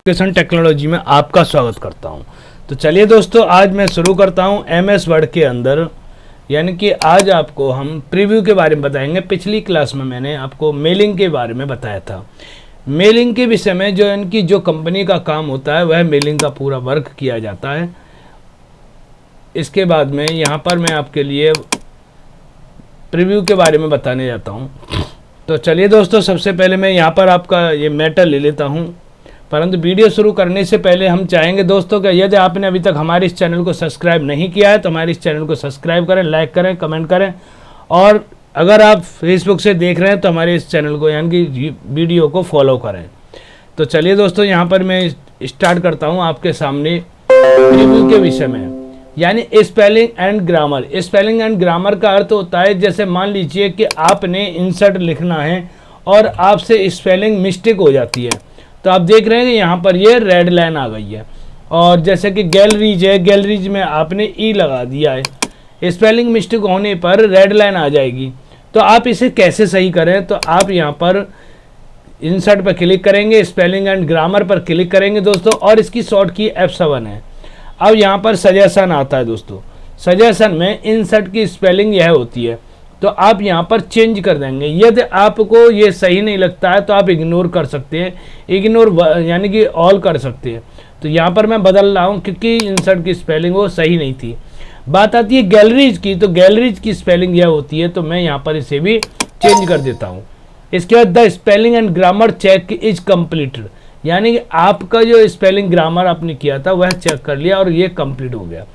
Education technology में आपका स्वागत करता हूं। तो चलिए दोस्तों, आज मैं शुरू करता हूं एमएस वर्ड के अंदर, यानी कि आज आपको हम प्रीव्यू के बारे में बताएंगे। पिछली क्लास में मैंने आपको मेलिंग के बारे में बताया था। मेलिंग के विषय में जो इनकी जो कंपनी का काम होता है वह मेलिंग का पूरा वर्क किया जाता है। इसके बाद में यहाँ पर मैं आपके लिए प्रीव्यू के बारे में बताने जाता हूँ। तो चलिए दोस्तों, सबसे पहले मैं यहाँ पर आपका ये मैटर ले लेता हूँ। परंतु वीडियो शुरू करने से पहले हम चाहेंगे दोस्तों कि यदि आपने अभी तक हमारे इस चैनल को सब्सक्राइब नहीं किया है तो हमारे इस चैनल को सब्सक्राइब करें, लाइक करें, कमेंट करें। और अगर आप फेसबुक से देख रहे हैं तो हमारे इस चैनल को यानी कि वीडियो को फॉलो करें। तो चलिए दोस्तों, यहाँ पर मैं स्टार्ट करता हूँ आपके सामने प्रीव्यू के विषय में, यानी spelling and grammar. Spelling and grammar का अर्थ होता है, जैसे मान लीजिए कि आपने इंसर्ट लिखना है और आपसे स्पेलिंग मिस्टेक हो जाती है, तो आप देख रहे हैं कि यहाँ पर ये रेड लाइन आ गई है। और जैसे कि गैलरीज है, गैलरीज में आपने ई लगा दिया है, स्पेलिंग मिस्टेक होने पर रेड लाइन आ जाएगी। तो आप इसे कैसे सही करें, तो आप यहाँ पर इंसर्ट पर क्लिक करेंगे, स्पेलिंग एंड ग्रामर पर क्लिक करेंगे दोस्तों, और इसकी शॉर्ट की F7 है। अब यहाँ पर सजेशन आता है दोस्तों। सजेशन में इंसर्ट की स्पेलिंग यह होती है, तो आप यहाँ पर चेंज कर देंगे। यदि आपको ये सही नहीं लगता है तो आप इग्नोर कर सकते हैं, इग्नोर यानी कि ऑल कर सकते हैं। तो यहाँ पर मैं बदल रहा हूँ क्योंकि इंसर्ट की स्पेलिंग वो सही नहीं थी। बात आती है गैलरीज की, तो गैलरीज की स्पेलिंग यह होती है, तो मैं यहाँ पर इसे भी चेंज कर देता हूँ। इसके बाद the spelling and grammar check is completed, यानी कि आपका जो स्पेलिंग ग्रामर आपने किया था वह चेक कर लिया और ये कंप्लीट हो गया।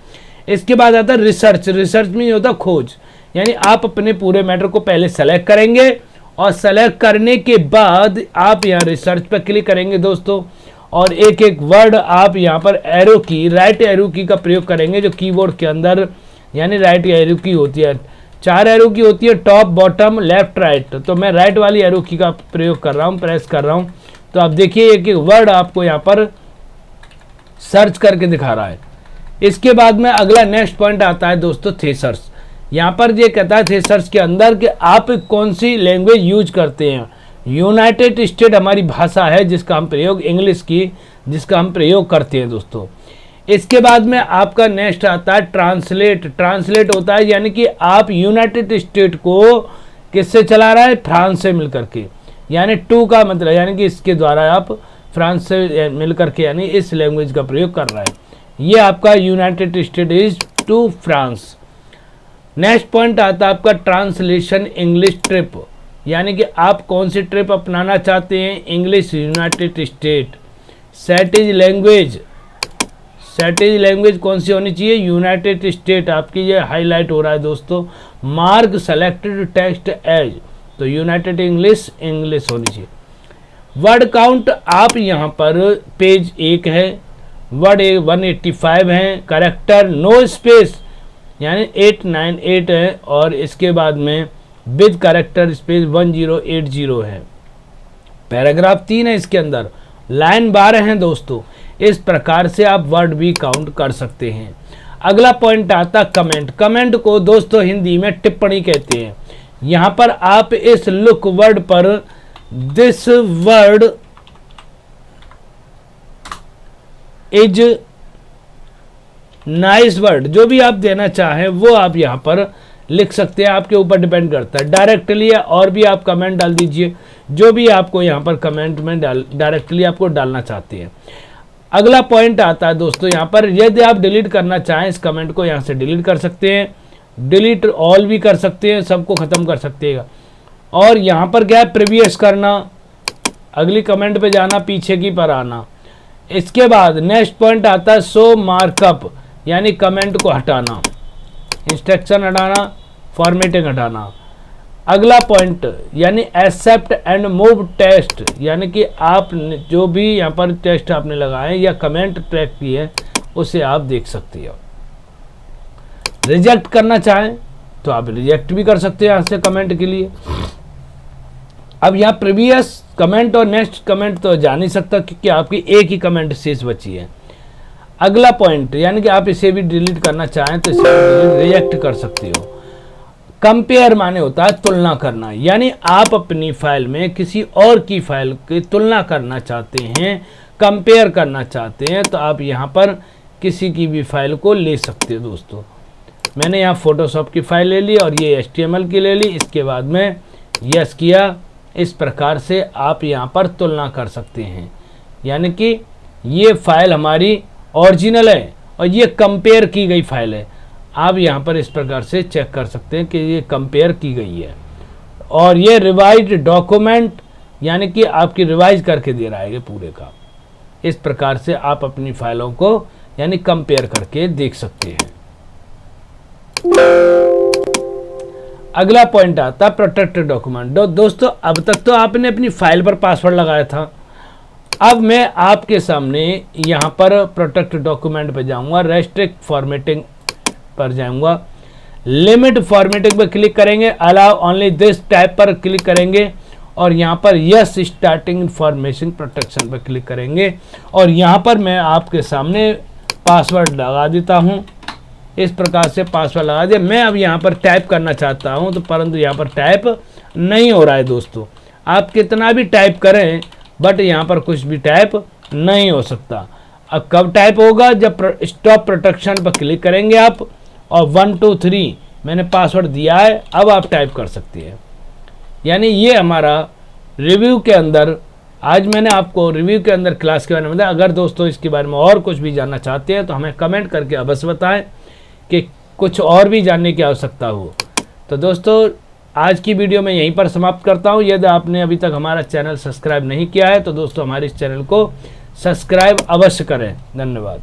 इसके बाद आता है रिसर्च। रिसर्च में ये होता है खोज, यानी आप अपने पूरे मैटर को पहले सेलेक्ट करेंगे और सेलेक्ट करने के बाद आप यहाँ रिसर्च पर क्लिक करेंगे दोस्तों, और एक एक वर्ड आप यहाँ पर एरो की, राइट एरो की का प्रयोग करेंगे, जो कीबोर्ड के अंदर यानी राइट एरो की होती है। 4 एरो की होती है, टॉप, बॉटम, लेफ्ट, राइट। तो मैं राइट वाली एरो की का प्रयोग कर रहा हूँ, प्रेस कर रहा हूँ। तो आप देखिए एक एक वर्ड आपको यहाँ पर सर्च करके दिखा रहा है। इसके बाद में अगला नेक्स्ट पॉइंट आता है दोस्तों थेसर्स। यहाँ पर ये कहता है थेसर्स के अंदर कि आप कौन सी लैंग्वेज यूज करते हैं। यूनाइटेड स्टेट हमारी भाषा है जिसका हम प्रयोग, इंग्लिश की जिसका हम प्रयोग करते हैं दोस्तों। इसके बाद में आपका नेक्स्ट आता है ट्रांसलेट। ट्रांसलेट होता है यानी कि आप यूनाइटेड स्टेट को किससे चला रहा है, फ्रांस से मिलकर के, यानी टू का मतलब यानी कि इसके द्वारा आप फ्रांस से मिलकर के यानी इस लैंग्वेज का प्रयोग कर रहा है। ये आपका United State is to France. Next point आता है आपका ट्रांसलेशन इंग्लिश ट्रिप, यानी कि आप कौन सी ट्रिप अपनाना चाहते हैं, English United state. Set is language, set is language कौन सी होनी चाहिए, यूनाइटेड स्टेट। आपकी ये हाईलाइट हो रहा है दोस्तों। मार्क सेलेक्टेड टेक्स्ट एज, तो यूनाइटेड इंग्लिश, इंग्लिश होनी चाहिए। वर्ड काउंट आप यहाँ पर पेज 1 है, वर्ड 185 है, करेक्टर नो स्पेस यानी 898 है, और इसके बाद में विद करेक्टर स्पेस 1080 है। पैराग्राफ 3 है इसके अंदर, लाइन 12 है दोस्तों। इस प्रकार से आप वर्ड भी काउंट कर सकते हैं। अगला पॉइंट आता कमेंट। कमेंट को दोस्तों हिंदी में टिप्पणी कहते हैं। यहाँ पर आप इस लुक वर्ड पर this word is nice word, जो भी आप देना चाहें वो आप यहाँ पर लिख सकते हैं, आपके ऊपर डिपेंड करता है। डायरेक्टली और भी आप कमेंट डाल दीजिए, जो भी आपको यहाँ पर कमेंट में डायरेक्टली आपको डालना चाहते हैं। अगला पॉइंट आता है दोस्तों यहाँ पर, यदि आप डिलीट करना चाहें इस कमेंट को यहाँ से डिलीट कर सकते हैं, डिलीट ऑल भी कर सकते हैं, सबको ख़त्म कर सकते हैं। और यहाँ पर क्या है, प्रीवियस करना, अगली कमेंट पे जाना, पीछे की पर आना। इसके बाद नेक्स्ट पॉइंट आता है शो मार्कअप, यानी कमेंट को हटाना, इंस्ट्रक्शन हटाना, फॉर्मेटिंग हटाना। अगला पॉइंट यानी एक्सेप्ट एंड मूव टेस्ट, यानी कि आप जो भी यहाँ पर टेस्ट आपने लगाए या कमेंट ट्रैक किए है उसे आप देख सकते हो। रिजेक्ट करना चाहें तो आप रिजेक्ट भी कर सकते हैं यहाँ से कमेंट के लिए। अब यहाँ प्रीवियस कमेंट और नेक्स्ट कमेंट तो जा नहीं सकता क्योंकि आपकी एक ही कमेंट शेष बची है। अगला पॉइंट यानी कि आप इसे भी डिलीट करना चाहें तो इसे रिजेक्ट कर सकते हो। कंपेयर माने होता है तुलना करना, यानी आप अपनी फाइल में किसी और की फाइल की तुलना करना चाहते हैं कंपेयर करना चाहते हैं तो आप यहाँ पर किसी की भी फाइल को ले सकते हो दोस्तों। मैंने यहाँ फोटोशॉप की फाइल ले ली और ये HTML की ले ली, इसके बाद में यस किया। इस प्रकार से आप यहाँ पर तुलना कर सकते हैं, यानी कि ये फाइल हमारी ओरिजिनल है और ये कंपेयर की गई फाइल है। आप यहाँ पर इस प्रकार से चेक कर सकते हैं कि ये कंपेयर की गई है और ये रिवाइज्ड डॉक्यूमेंट यानी कि आपकी रिवाइज करके दे रहा है ये पूरे का। इस प्रकार से आप अपनी फाइलों को यानी कंपेयर करके देख सकते हैं। अगला पॉइंट आता है प्रोटेक्टेड डॉक्यूमेंट। दोस्तों अब तक तो आपने अपनी फाइल पर पासवर्ड लगाया था, अब मैं आपके सामने यहाँ पर प्रोटेक्टेड डॉक्यूमेंट पर जाऊँगा, रेस्ट्रिक्ट फॉर्मेटिंग पर जाऊँगा, लिमिट फॉर्मेटिंग पर क्लिक करेंगे, अलाउ ओनली दिस टाइप पर क्लिक करेंगे और यहाँ पर यस स्टार्टिंग इंफॉर्मेशन प्रोटेक्शन पर क्लिक करेंगे और यहाँ पर मैं आपके सामने पासवर्ड लगा देता हूँ। इस प्रकार से पासवर्ड लगा दिया। मैं अब यहाँ पर टाइप करना चाहता हूँ तो परंतु यहाँ पर टाइप नहीं हो रहा है दोस्तों। आप कितना भी टाइप करें बट यहाँ पर कुछ भी टाइप नहीं हो सकता। अब कब टाइप होगा? जब स्टॉप प्रोटेक्शन पर क्लिक करेंगे आप और 1 2 3 मैंने पासवर्ड दिया है, अब आप टाइप कर सकते हैं। यानी ये हमारा रिव्यू के अंदर, आज मैंने आपको रिव्यू के अंदर क्लास के बारे में बताया। अगर दोस्तों इसके बारे में और कुछ भी जानना चाहते हैं तो हमें कमेंट करके अवश्य बताएं कि कुछ और भी जानने की आवश्यकता हो। तो दोस्तों आज की वीडियो मैं यहीं पर समाप्त करता हूं। यदि आपने अभी तक हमारा चैनल सब्सक्राइब नहीं किया है तो दोस्तों हमारे इस चैनल को सब्सक्राइब अवश्य करें। धन्यवाद।